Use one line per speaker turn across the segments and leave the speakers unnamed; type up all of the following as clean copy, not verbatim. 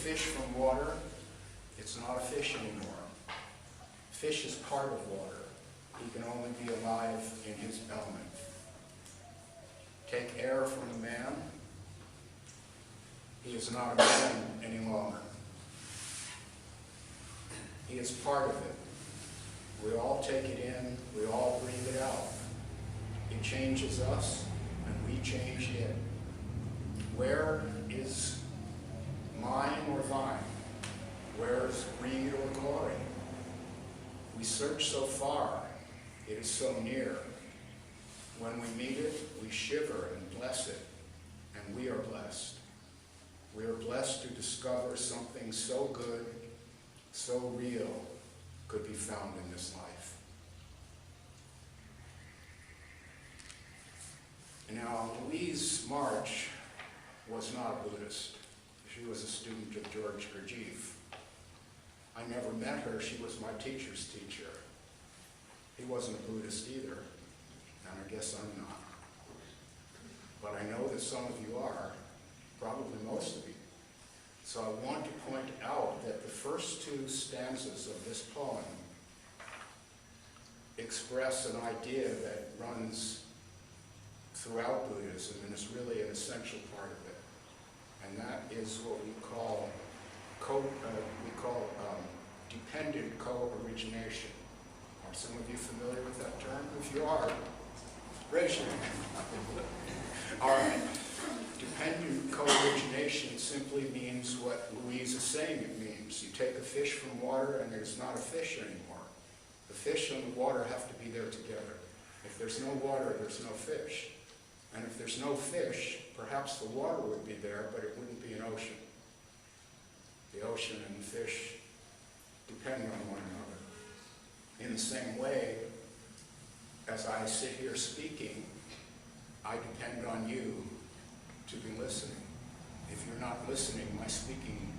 fish from water, it's not a fish anymore. Fish is part of water. He can only be alive in his element. Take air from a man, he is not a man any longer. He is part of it. We all take it in, we all breathe it out. It changes us, and we change it. Where is mine or thine? Where is greed or glory? We search so far, it is so near. When we meet it, we shiver and bless it, and we are blessed. We are blessed to discover something so good, so real, could be found in this life. Now, Louise March was not a Buddhist. She was a student of George Gurdjieff. I never met her. She was my teacher's teacher. He wasn't a Buddhist either, and I guess I'm not. But I know that some of you are, probably most of you. So I want to point out that the first two stanzas of this poem express an idea that runs throughout Buddhism and is really an essential part of it. And that is what we call dependent co-origination. Are some of you familiar with that term? If you are, raise your hand. All right. Dependent co-origination simply means what Louise is saying it means. You take a fish from water and there's not a fish anymore. The fish and the water have to be there together. If there's no water, there's no fish. And if there's no fish, perhaps the water would be there, but it wouldn't be an ocean. The ocean and the fish depend on one another. In the same way, as I sit here speaking, I depend on you to be listening. If you're not listening, my speaking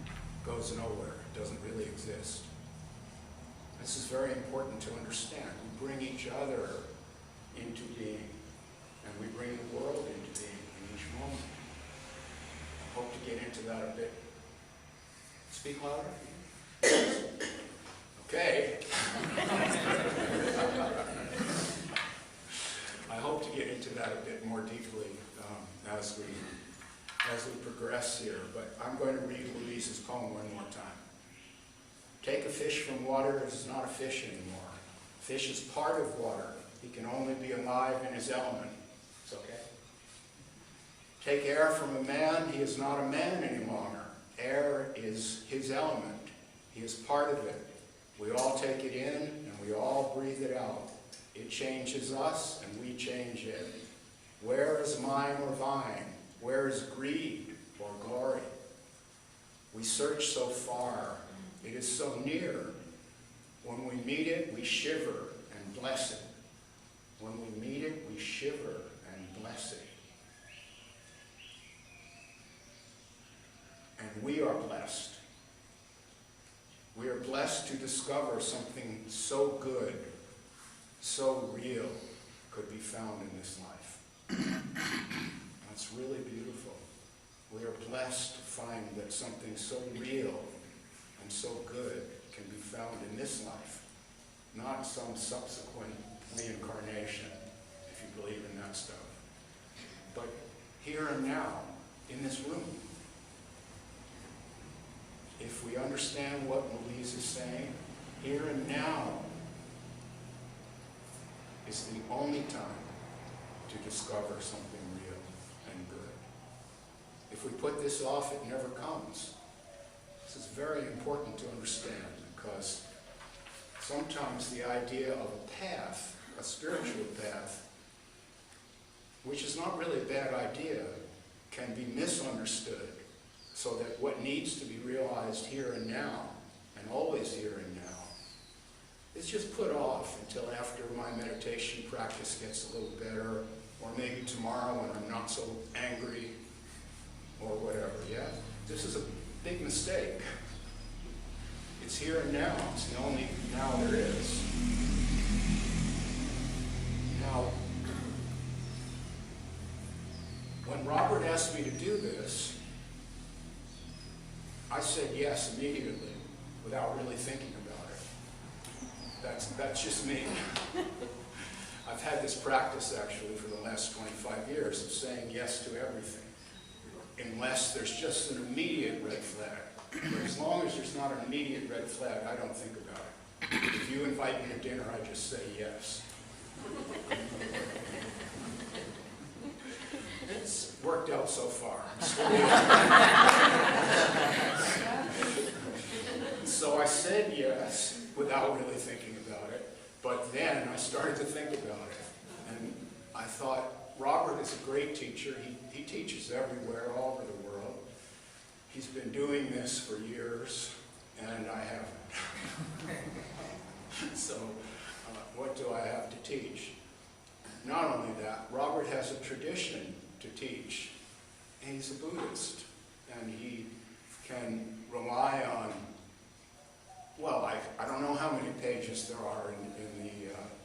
goes nowhere. It doesn't really exist. This is very important to understand. We bring each other into being, and we bring the world into being in each moment. I hope to get into that a bit. Speak louder. Okay. I hope to get into that a bit more deeply as we progress here, but I'm going to read Louise's poem one more time. Take a fish from water, it is not a fish anymore. Fish is part of water. He can only be alive in his element. It's okay. Take air from a man, he is not a man any longer. Air is his element. He is part of it. We all take it in and we all breathe it out. It changes us and we change it. Where is mine or thine? Where is greed or glory? We search so far. It is so near. When we meet it, we shiver and bless it. When we meet it, we shiver and bless it. And we are blessed. We are blessed to discover something so good, so real, could be found in this life. That's really beautiful. We are blessed to find that something so real and so good can be found in this life, not some subsequent reincarnation, if you believe in that stuff, but here and now, in this room. If we understand what Louise is saying, here and now is the only time to discover something real and good. If we put this off, it never comes. This is very important to understand because sometimes the idea of a path, a spiritual path, which is not really a bad idea, can be misunderstood so that what needs to be realized here and now, and always here and now, is just put off until after my meditation practice gets a little better, or maybe tomorrow when I'm not so angry, or whatever, yeah? This is a big mistake. It's here and now. It's the only now there is. Now, when Robert asked me to do this, I said yes immediately without really thinking about it. That's just me. I've had this practice actually for the last 25 years of saying yes to everything, unless there's just an immediate red flag. But as long as there's not an immediate red flag, I don't think about it. If you invite me to dinner, I just say yes. It's worked out so far. So I said yes without really thinking about it, but then I started to think about it. And I thought, Robert is a great teacher. He teaches everywhere, all over the world. He's been doing this for years, and I haven't. So what do I have to teach? Not only that, Robert has a tradition to teach. He's a Buddhist, and he can rely on, well, I don't know how many pages there are in the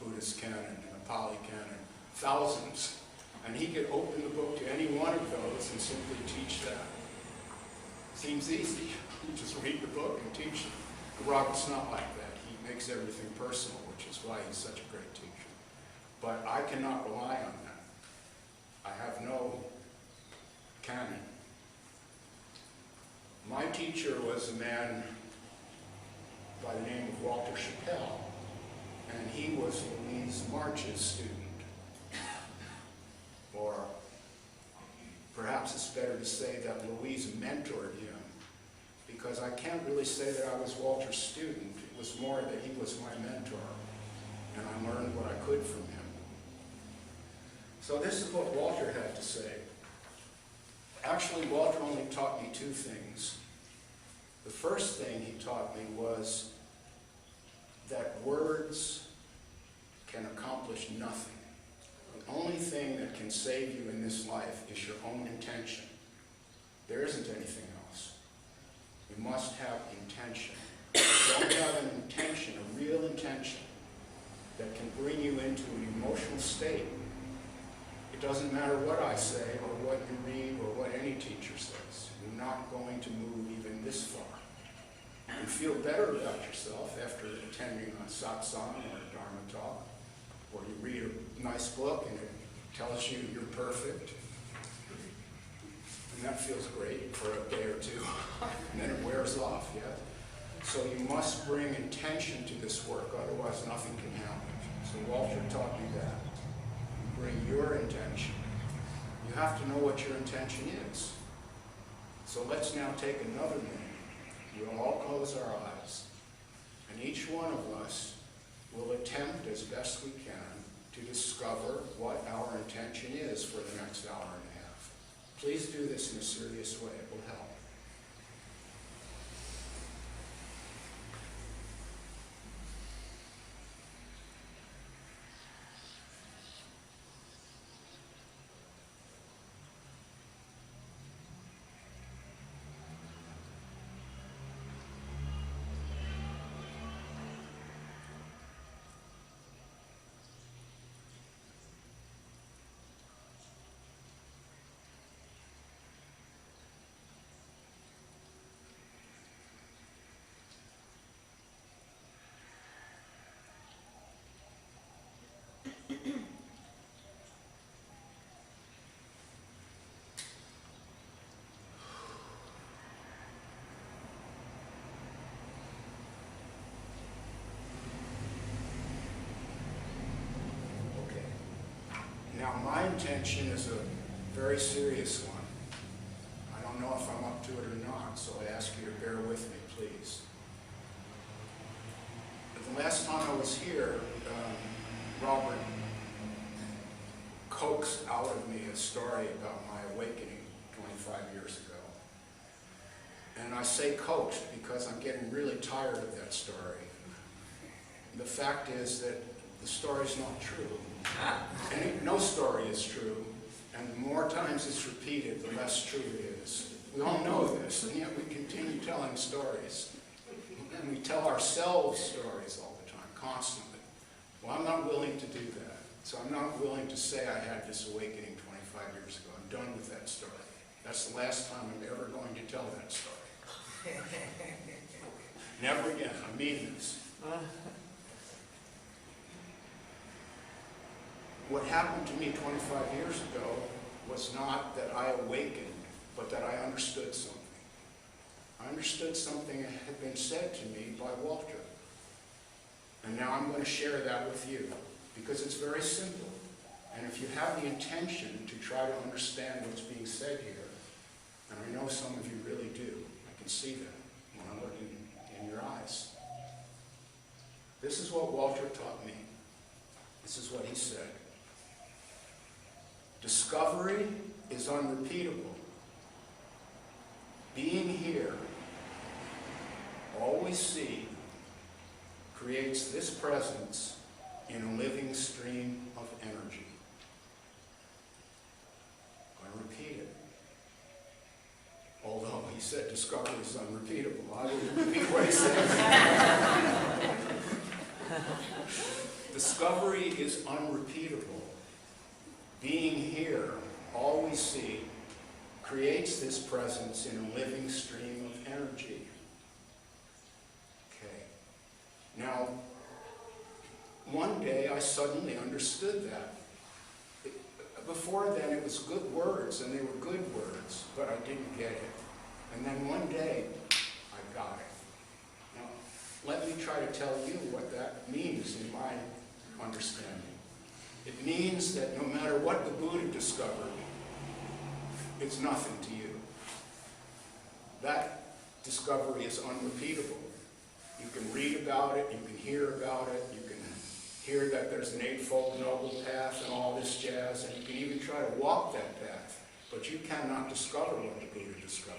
Buddhist canon and the Pali canon, thousands. And he could open the book to any one of those and simply teach that. Seems easy. You just read the book and teach it. Robert's not like that. He makes everything personal, which is why he's such a great teacher. But I cannot rely on that. I have no canon. My teacher was a man by the name of Walter Chappell, and he was Louise March's student. Or perhaps it's better to say that Louise mentored him, because I can't really say that I was Walter's student. It was more that he was my mentor, and I learned what I could from him. So this is what Walter had to say. Actually, Walter only taught me two things. The first thing he taught me was that words can accomplish nothing. The only thing that can save you in this life is your own intention. There isn't anything else. You must have intention. If you don't have an intention, a real intention, that can bring you into an emotional state, it doesn't matter what I say or what you read or what any teacher says. You're not going to move even this far. You feel better about yourself after attending a satsang or a dharma talk, or you read a nice book and it tells you you're perfect. And that feels great for a day or two. And then it wears off, yeah? So you must bring intention to this work, otherwise nothing can happen. So Walter taught me that. You bring your intention. You have to know what your intention is. So let's now take another minute. We'll all close our eyes. And each one of us will attempt as best we can to discover what our intention is for the next hour and a half. Please do this in a serious way. It will help. Now, my intention is a very serious one. I don't know if I'm up to it or not, so I ask you to bear with me, please. But the last time I was here, Robert coaxed out of me a story about my awakening 25 years ago. And I say coaxed because I'm getting really tired of that story. The fact is that the story's not true. No story is true, and the more times it's repeated, the less true it is. We all know this, and yet we continue telling stories. And we tell ourselves stories all the time, constantly. Well, I'm not willing to do that. So I'm not willing to say I had this awakening 25 years ago. I'm done with that story. That's the last time I'm ever going to tell that story. Never again. I mean this. What happened to me 25 years ago was not that I awakened, but that I understood something. I understood something that had been said to me by Walter. And now I'm going to share that with you, because it's very simple. And if you have the intention to try to understand what's being said here, and I know some of you really do, I can see that when I'm looking in your eyes. This is what Walter taught me. This is what he said. Discovery is unrepeatable. Being here, always see, creates this presence in a living stream of energy. I repeat it. Although he said discovery is unrepeatable, I will repeat what he said. Discovery is unrepeatable. Being here, always see, creates this presence in a living stream of energy. Okay. Now, one day I suddenly understood that. Before then it was good words, and they were good words, but I didn't get it. And then one day I got it. Now, let me try to tell you what that means in my understanding. It means that no matter what the Buddha discovered, it's nothing to you. That discovery is unrepeatable. You can read about it, you can hear about it, you can hear that there's an Eightfold Noble Path and all this jazz, and you can even try to walk that path, but you cannot discover what the Buddha discovered.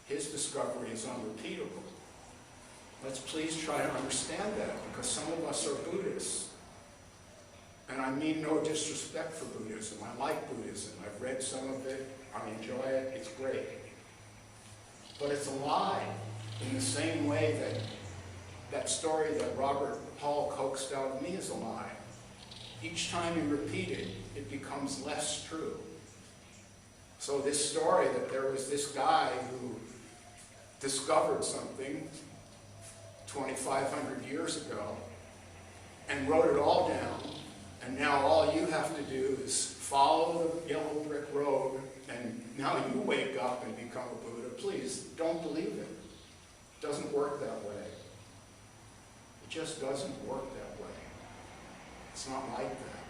His discovery is unrepeatable. Let's please try to understand that, because some of us are Buddhists. And I mean no disrespect for Buddhism. I like Buddhism. I've read some of it. I enjoy it. It's great. But it's a lie in the same way that that story that Robert Hall coaxed out of me is a lie. Each time you repeat it, it becomes less true. So this story that there was this guy who discovered something 2,500 years ago and wrote it all down, and now all you have to do is follow the yellow brick road, and now you wake up and become a Buddha. Please, don't believe it. It doesn't work that way. It just doesn't work that way. It's not like that.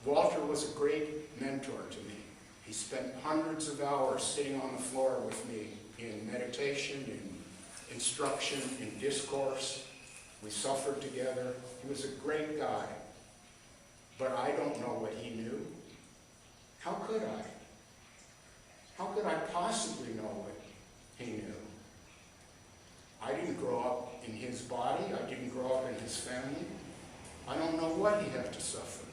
Walter was a great mentor to me. He spent hundreds of hours sitting on the floor with me in meditation, in instruction, in discourse. We suffered together. He was a great guy. But I don't know what he knew. How could I? How could I possibly know what he knew? I didn't grow up in his body. I didn't grow up in his family. I don't know what he had to suffer.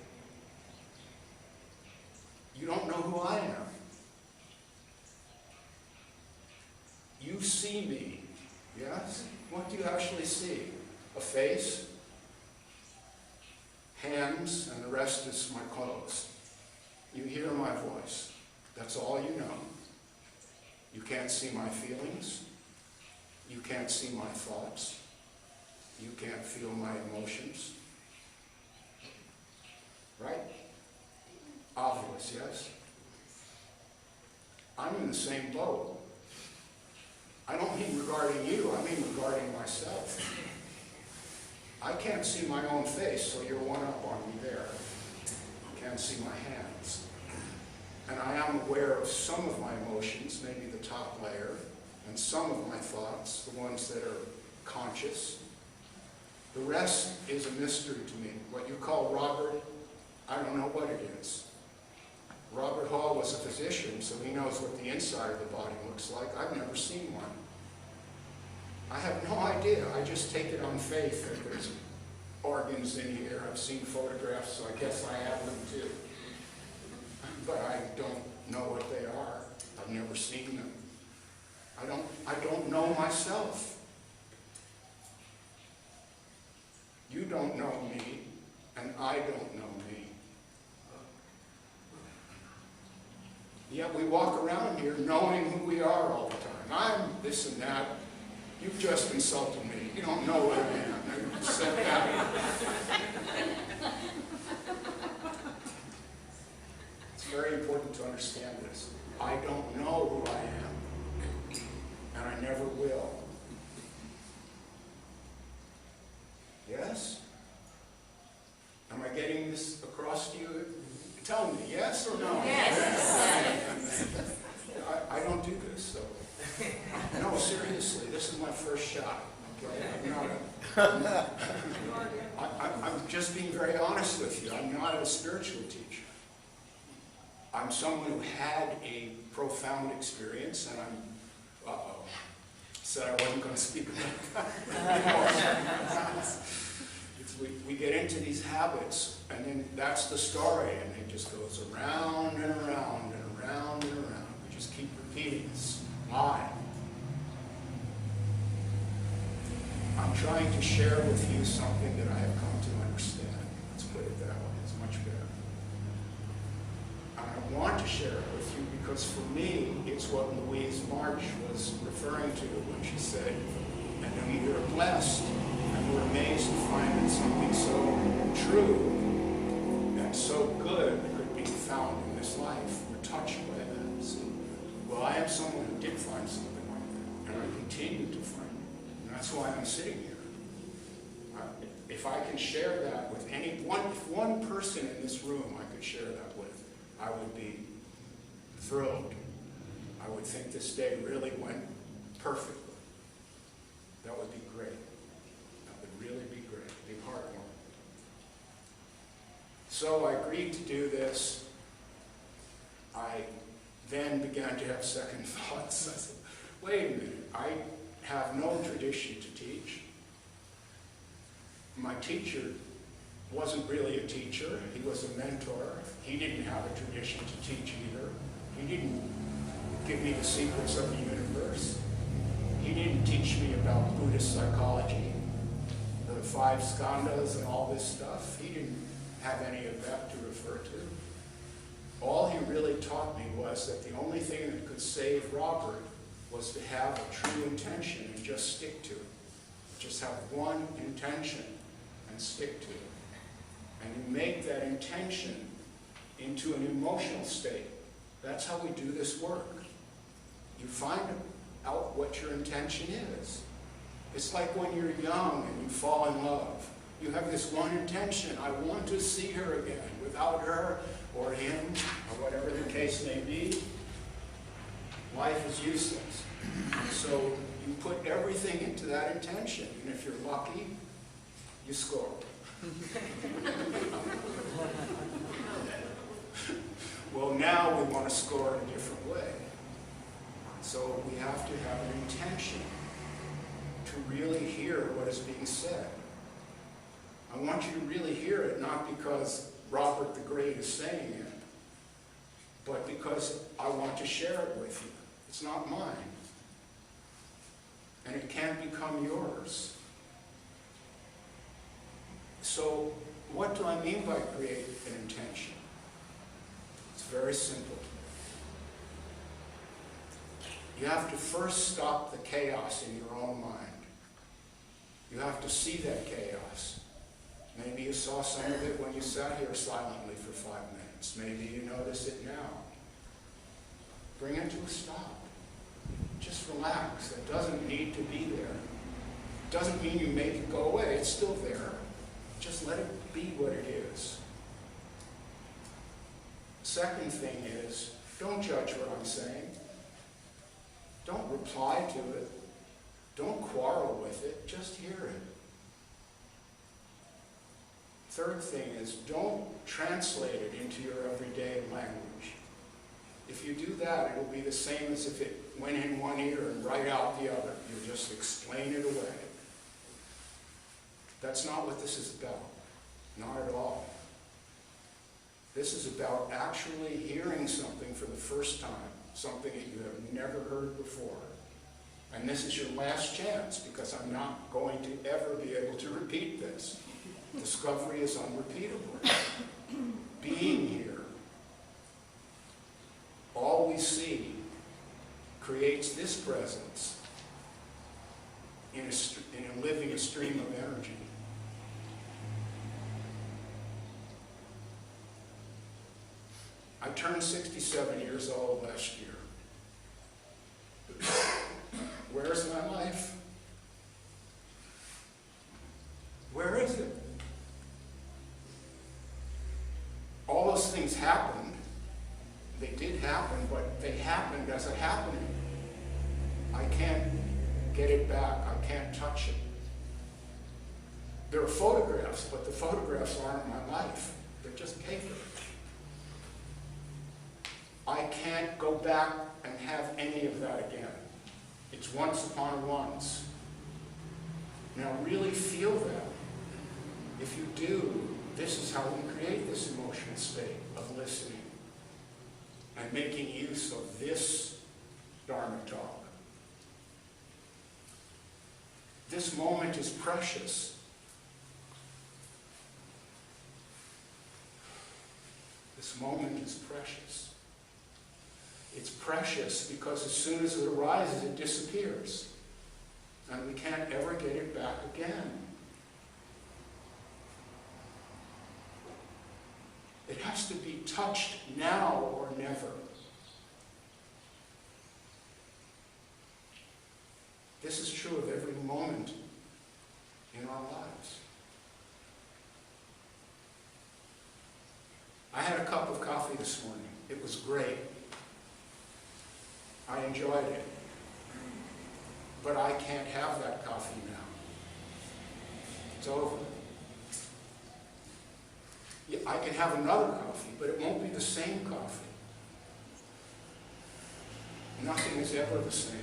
You don't know who I am. You see me, yes? What do you actually see? A face, hands, and the rest is my clothes. You hear my voice. That's all you know. You can't see my feelings. You can't see my thoughts. You can't feel my emotions. Right? Obvious, yes? I'm in the same boat. I don't mean regarding you, I mean regarding myself. I can't see my own face, so you're one up on me there. You can't see my hands. And I am aware of some of my emotions, maybe the top layer, and some of my thoughts, the ones that are conscious. The rest is a mystery to me. What you call Robert, I don't know what it is. Robert Hall was a physician, so he knows what the inside of the body looks like. I've never seen one. I have no idea. I just take it on faith that there's organs in here. I've seen photographs, so I guess I have them too. But I don't know what they are. I've never seen them. I don't know myself. You don't know me, and I don't know me. Yet we walk around here knowing who we are all the time. and I'm this and that. You've just insulted me. You don't know what I am. I said that. It's very important to understand this. I don't know who I am, and I never will. Yes? Am I getting this across to you? Tell me, yes or no?
Yes.
I don't do this, so. No, seriously, this is my first shot. Okay? I'm just being very honest with you. I'm not a spiritual teacher. I'm someone who had a profound experience, and I'm, said I wasn't going to speak about that. We get into these habits, and then that's the story, and it just goes around and around and around and around. We just keep repeating this lie. I'm trying to share with you something that I have come to understand. Let's put it that way. It's much better. And I want to share it with you because for me, it's what Louise March was referring to when she said, and we are blessed and we're amazed to find that something so true and so good could be found in this life. We're touched by that. So, well, I am someone who did find something like that, and I continue to find it. And that's why I'm sitting here. If I can share that with if one person in this room I could share that with, I would be thrilled. I would think this day really went perfectly. That would be great. That would really be great. Be heartwarming. So I agreed to do this. I then began to have second thoughts. I said, wait a minute, I have no tradition to teach. My teacher wasn't really a teacher. He was a mentor. He didn't have a tradition to teach either. He didn't give me the secrets of the universe. He didn't teach me about Buddhist psychology, the 5 skandhas and all this stuff. He didn't have any of that to refer to. All he really taught me was that the only thing that could save Robert was to have a true intention and just stick to it. Just have one intention and stick to it. And you make that intention into an emotional state. That's how we do this work. You find out what your intention is. It's like when you're young and you fall in love. You have this one intention. I want to see her again. Without her or him or whatever the case may be, life is useless. So you put everything into that intention. And if you're lucky, you score. Well, now we want to score in a different way. So we have to have an intention to really hear what is being said. I want you to really hear it, not because Robert the Great is saying it, but because I want to share it with you. It's not mine. And it can't become yours. So what do I mean by create an intention? It's very simple. You have to first stop the chaos in your own mind. You have to see that chaos. Maybe you saw some of it when you sat here silently for 5 minutes. Maybe you notice it now. Bring it to a stop. Just relax. It doesn't need to be there. It doesn't mean you make it go away. It's still there. Just let it be what it is. Second thing is, don't judge what I'm saying. Don't reply to it. Don't quarrel with it. Just hear it. Third thing is, don't translate it into your everyday language. If you do that, it will be the same as if it went in one ear and right out the other. You'll just explain it away. That's not what this is about. Not at all. This is about actually hearing something for the first time, something that you have never heard before. And this is your last chance, because I'm not going to ever be able to repeat this. Discovery is unrepeatable. Being here, all we see creates this presence in living a stream of energy. I turned 67 years old last year. Where's my life? Where is it? All those things happened. They did happen, but they happened as a happening. I can't get it back. I can't touch it. There are photographs, but the photographs aren't my life. They're just paper. I can't go back and have any of that again. It's once upon a once. Now really feel that. If you do, this is how we create this emotional state of listening and making use of this Dharma talk. This moment is precious. This moment is precious. It's precious because as soon as it arises, it disappears. And we can't ever get it back again. It has to be touched now or never. This is true of every moment in our lives. I had a cup of coffee this morning. It was great. I enjoyed it. But I can't have that coffee now. It's over. Yeah, I can have another coffee, but it won't be the same coffee. Nothing is ever the same.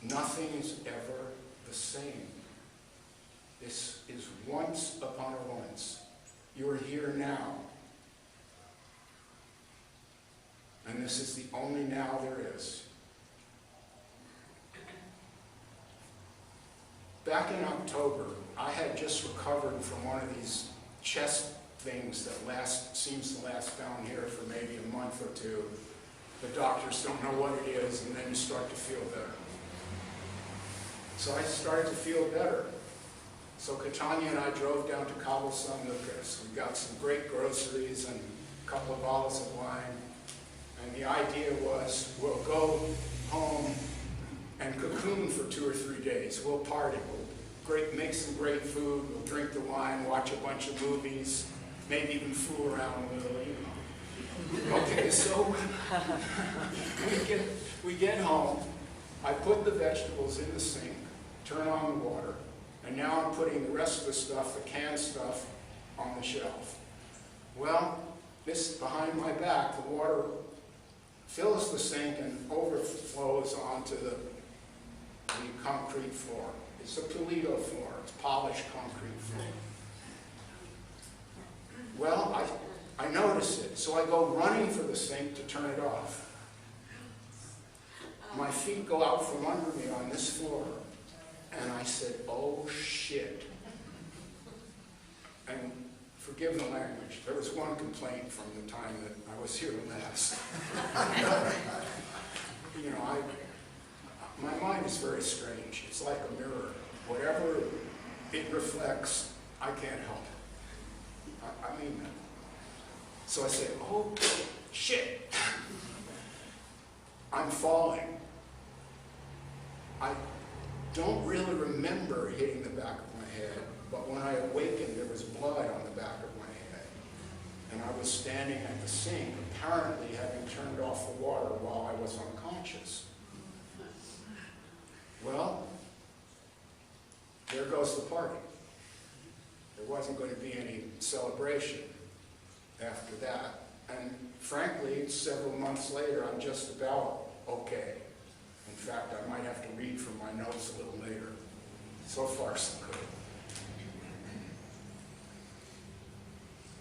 Nothing is ever the same. This is once upon a once. You're here now. And this is the only now there is. Back in October, I had just recovered from one of these chest things that seems to last down here for maybe a month or two. The doctors don't know what it is, and then you start to feel better. So I started to feel better. So Katanya and I drove down to Cabo San Lucas. We got some great groceries and a couple of bottles of wine. And the idea was, we'll go home and cocoon for 2 or 3 days. We'll party. We'll make some great food. We'll drink the wine, watch a bunch of movies, maybe even fool around a little, you know. Okay, so we get home. I put the vegetables in the sink, turn on the water, and now I'm putting the rest of the stuff, the canned stuff, on the shelf. Well, this behind my back, the water fills the sink and overflows onto the concrete floor. It's a Toledo floor. It's polished concrete floor. Well, I notice it, so I go running for the sink to turn it off. My feet go out from under me on this floor, and I said, oh shit. And forgive the language, there was one complaint from the time that I was here last. You know, my mind is very strange. It's like a mirror. Whatever it reflects, I can't help it. I mean that. So I said, oh, shit. I'm falling. I don't really remember hitting the back of my head, but when I awakened, there was blood on the back of my head. And I was standing at the sink, apparently having turned off the water while I was unconscious. Well, there goes the party. There wasn't going to be any celebration after that. And frankly, several months later, I'm just about okay. In fact, I might have to read from my notes a little later. So far, so good.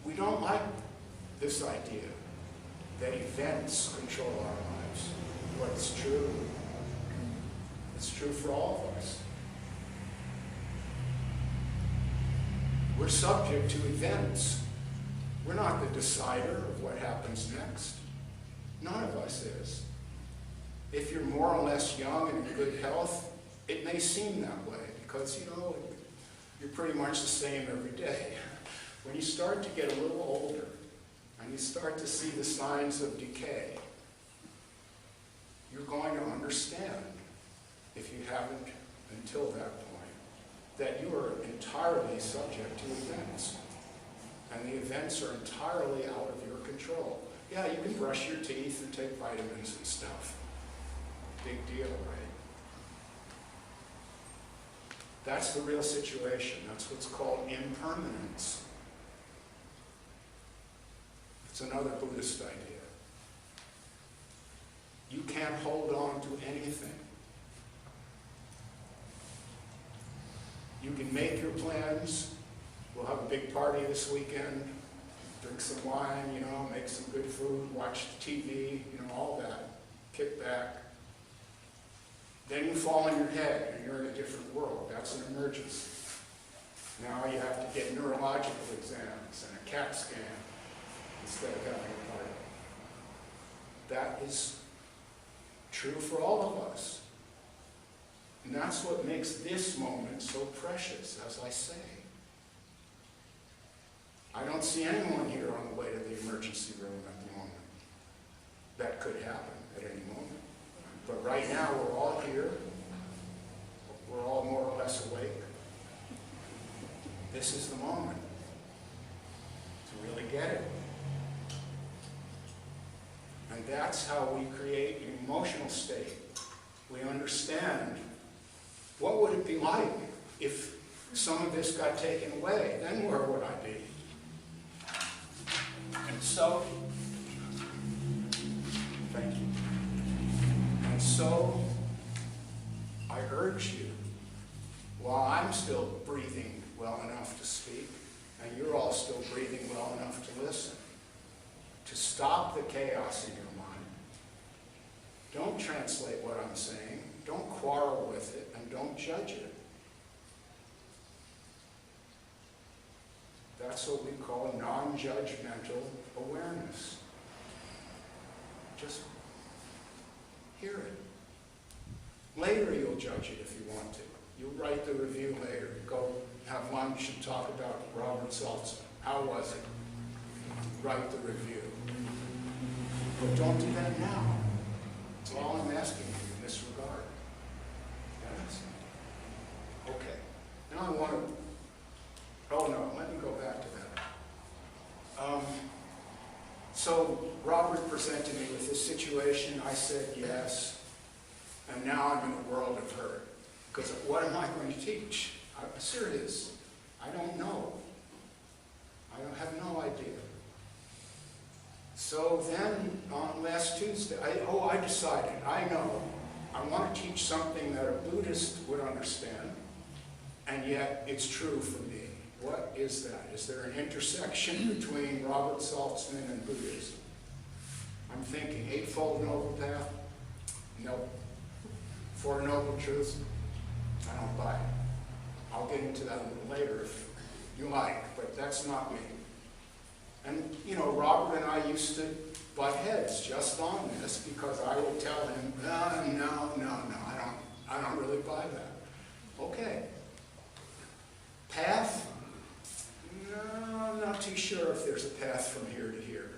We don't like this idea that events control our lives. But it's true. It's true for all of us. We're subject to events. We're not the decider of what happens next. None of us is. If you're more or less young and in good health, it may seem that way because, you know, you're pretty much the same every day. When you start to get a little older and you start to see the signs of decay, you're going to understand, if you haven't until that point, that you are entirely subject to events. And the events are entirely out of your control. Yeah, you can brush your teeth and take vitamins and stuff. Big deal, right? That's the real situation. That's what's called impermanence. It's another Buddhist idea. You can't hold on to anything. You can make your plans. We'll have a big party this weekend, drink some wine, you know, make some good food, watch the TV, you know, all that. Kick back. Then you fall on your head and you're in a different world. That's an emergency. Now you have to get neurological exams and a CAT scan instead of having a party. That is true for all of us. And that's what makes this moment so precious, as I say. I don't see anyone here on the way to the emergency room at the moment. That could happen at any moment. But right now, we're all here. We're all more or less awake. This is the moment to really get it. And that's how we create an emotional state. We understand, what would it be like if some of this got taken away? Then where would I be? And so, thank you. And so, I urge you, while I'm still breathing well enough to speak, and you're all still breathing well enough to listen, to stop the chaos in your mind. Don't translate what I'm saying. Don't quarrel with it, and don't judge it. That's what we call non-judgmental awareness. Just hear it. Later you'll judge it if you want to. You'll write the review later. Go have lunch and talk about Robert Saltzman. How was it? Write the review. But don't do that now. That's all I'm asking you in this regard. Yes? Okay. Now I want to... Oh no, let me go back to that. So Robert presented me with this situation. I said yes. And now I'm in a world of hurt. Because what am I going to teach? I'm serious. I don't know. I have no idea. So then, on last Tuesday, I decided, I know, I want to teach something that a Buddhist would understand, and yet it's true for me. What is that? Is there an intersection between Robert Saltzman and Buddhism? I'm thinking, Eightfold Noble Path? Nope. Four Noble Truths? I don't buy it. I'll get into that a little later if you like, but that's not me. And, you know, Robert and I used to butt heads just on this because I would tell him, no, I don't really buy that. Okay. Path? No, I'm not too sure if there's a path from here to here.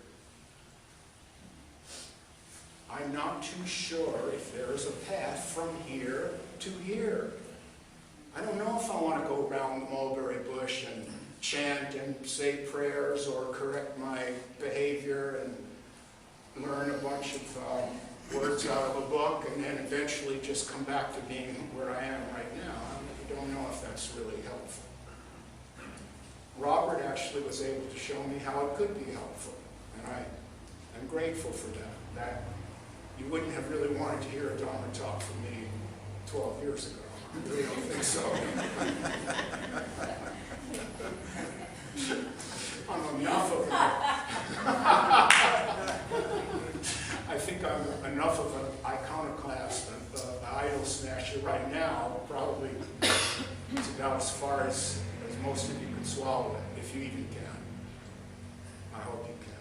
I'm not too sure if there's a path from here to here. I don't know if I want to go around the mulberry bush and chant and say prayers or correct my behavior and learn a bunch of words out of a book and then eventually just come back to being where I am right now. I don't know if that's really helpful. Robert actually was able to show me how it could be helpful, and I am grateful for that. That you wouldn't have really wanted to hear a Dharma talk from me 12 years ago. I really don't think so. I'm enough of I think I'm enough of an iconoclast, an idol smasher right now. Probably it's about as far as most of you can swallow it, if you even can. I hope you can.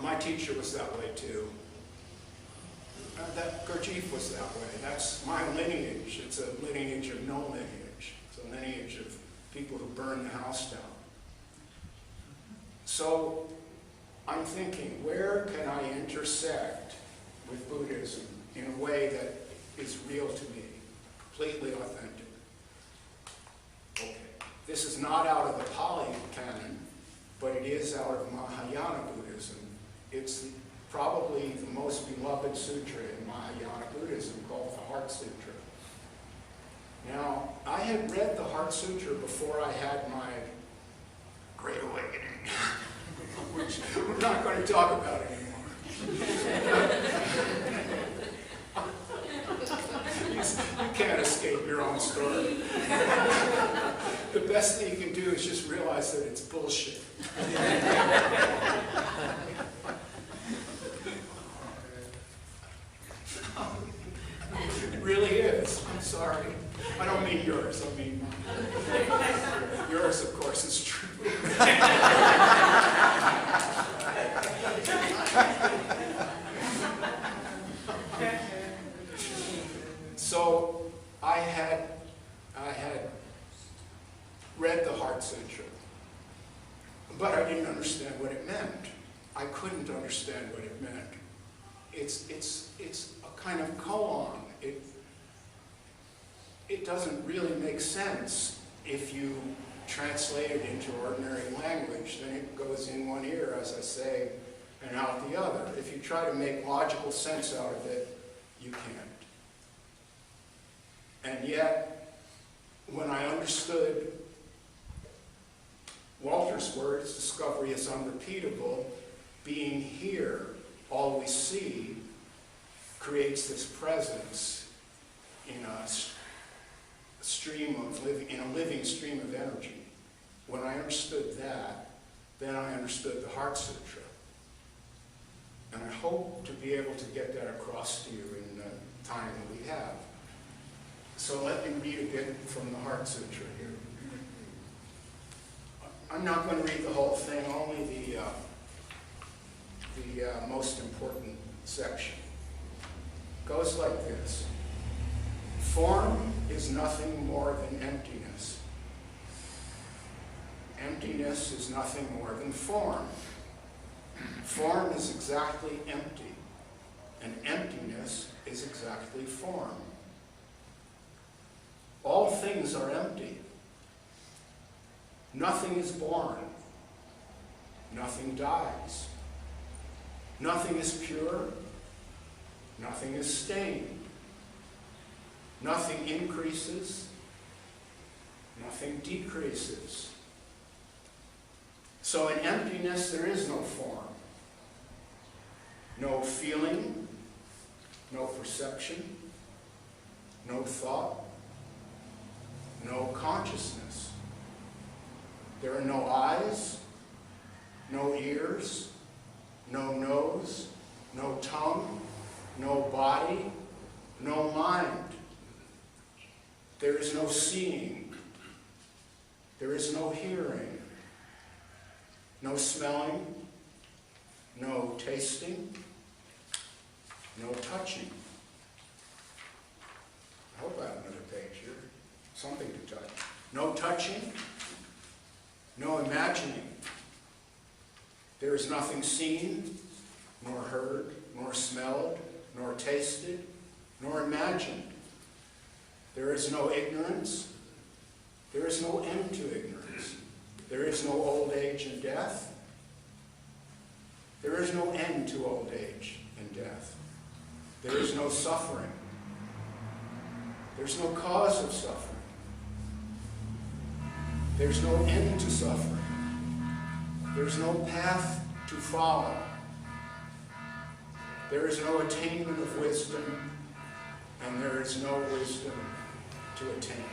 My teacher was that way too. That Gurdjieff was that way. That's my lineage. It's a lineage of no lineage. It's a lineage of people who burned the house down. So I'm thinking, where can I intersect with Buddhism in a way that is real to me, completely authentic? Okay, this is not out of the Pali canon, but it is out of Mahayana Buddhism. It's probably the most beloved sutra in Mahayana Buddhism, called the Heart Sutra. Now, I had read the Heart Sutra before I had my Great Awakening, which we're not going to talk about anymore. You can't escape your own story. The best thing you can do is just realize that it's bullshit. It really is. I'm sorry. I don't mean yours, I mean mine. Yours, of course, is true. So I had read the Heart Sutra, but I didn't understand what it meant. I couldn't understand what it meant. It's a kind of koan. It doesn't really make sense if you translate it into ordinary language. Then it goes in one ear, as I say, and out the other. If you try to make logical sense out of it, you can't. And yet, when I understood Walter's words, discovery is unrepeatable, being here, all we see, creates this presence in a stream of living stream of energy. When I understood that, then I understood the Heart Sutra. And I hope to be able to get that across to you in the time that we have. So let me read a bit from the Heart Sutra here. I'm not going to read the whole thing, only the most important section. It goes like this. Form is nothing more than emptiness. Emptiness is nothing more than form. Form is exactly empty, and emptiness is exactly form. All things are empty. Nothing is born. Nothing dies. Nothing is pure. Nothing is stained. Nothing increases. Nothing decreases. So in emptiness there is no form. No feeling. No perception. No thought. No consciousness. There are no eyes, no ears, no nose, no tongue, no body, no mind. There is no seeing. There is no hearing, no smelling, no tasting, no touching. I hope I have another page here. Something to touch. No touching, no imagining. There is nothing seen, nor heard, nor smelled, nor tasted, nor imagined. There is no ignorance. There is no end to ignorance. There is no old age and death. There is no end to old age and death. There is no suffering. There's no cause of suffering. There's no end to suffering. There's no path to follow. There is no attainment of wisdom, and there is no wisdom to attain.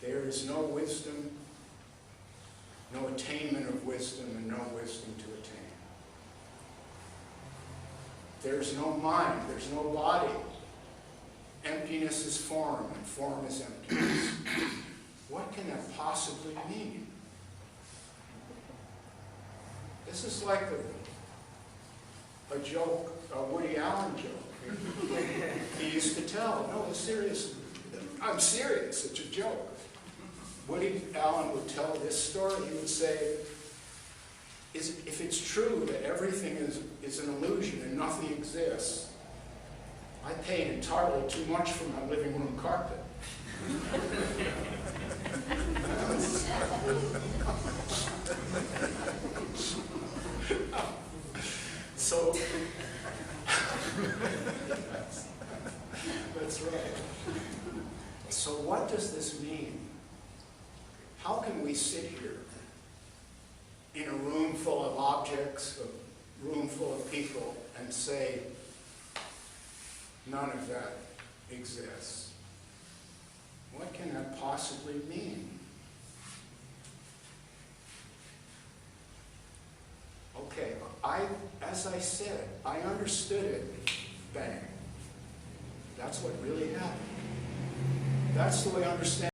There is no wisdom, no attainment of wisdom, and no wisdom to attain. There's no mind, there's no body. Emptiness is form, and form is emptiness. What can that possibly mean? This is like a joke, a Woody Allen joke. He used to tell, no, it's serious. I'm serious, it's a joke. Woody Allen would tell this story. He would say, if it's true that everything is an illusion and nothing exists, I paid entirely too much for my living room carpet. So, that's right. So what does this mean? How can we sit here in a room full of objects, a room full of people, and say, none of that exists? What can that possibly mean? Okay, as I said, I understood it. Bang. That's what really happened. That's the way I understand